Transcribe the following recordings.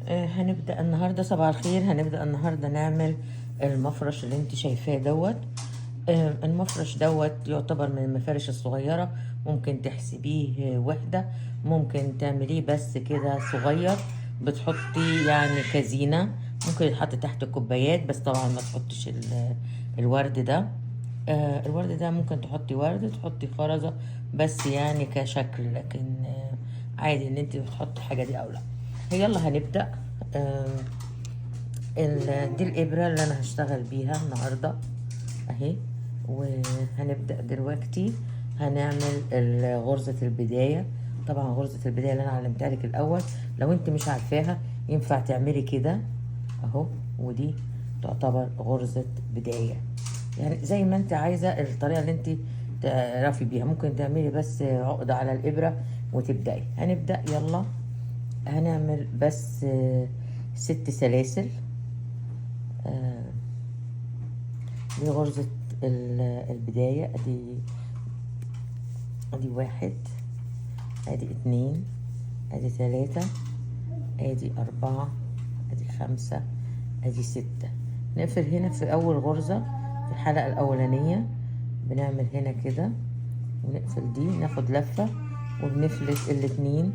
هنبدأ النهاردة. صباح الخير. هنبدأ النهاردة نعمل المفرش اللي انت شايفاه دوت. المفرش دوت يعتبر من المفارش الصغيرة، ممكن تحسبيه وحدة، ممكن تعمليه بس كده صغير، بتحطي يعني كزينة، ممكن يتحط تحت كوبايات، بس طبعا ما تحطش الورد ده. الورد ده ممكن تحطي ورد، تحطي خرزة، بس يعني كشكل، لكن عادي ان انت تحطي الحاجة دي او لا. يلا هنبدأ. دي الإبرة اللي أنا هشتغل بيها النهاردة أهي. وهنبدأ دلوقتي هنعمل غرزة البداية. طبعا غرزة البداية اللي أنا علمتها لك الأول، لو أنت مش عارفاها ينفع تعملي كده أهو، ودي تعتبر غرزة بداية، يعني زي ما أنت عايزة الطريقة اللي أنت تعرفي بيها. ممكن تعملي بس عقدة على الإبرة وتبدأي. هنبدأ يلا. هنعمل بس 6 سلاسل. دي غرزة البداية. ادي 1، ادي 2، ادي 3، ادي 4، ادي 5، ادي 6. نقفل هنا في اول غرزة في الحلقة الاولانية، بنعمل هنا كده ونقفل دي، ناخد لفة وبنفلت الاتنين،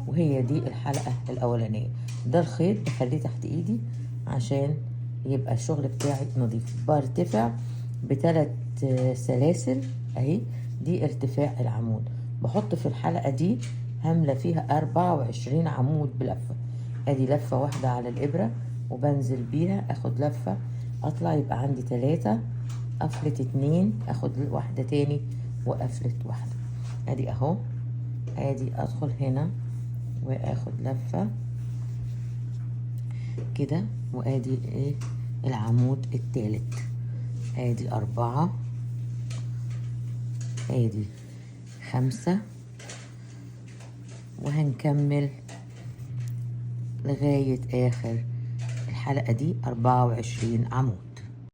وهي دي الحلقة الاولانية. ده الخيط بخليه تحت ايدي عشان يبقى الشغل بتاعي نظيف. برتفع ب3 سلاسل اهي، دي ارتفاع العمود. بحط في الحلقة دي هملة فيها 24 عمود بلفة. ادي لفة واحدة على الابرة وبنزل بيها، اخد لفة اطلع، يبقى عندي 3، افلت 2، اخد واحدة تاني وافلت واحدة. ادي اهو، ادي ادخل هنا واخد لفة كده، وادي ايه العمود التالت. ادي 4، ادي 5، وهنكمل لغاية اخر الحلقة دي 24 عمود.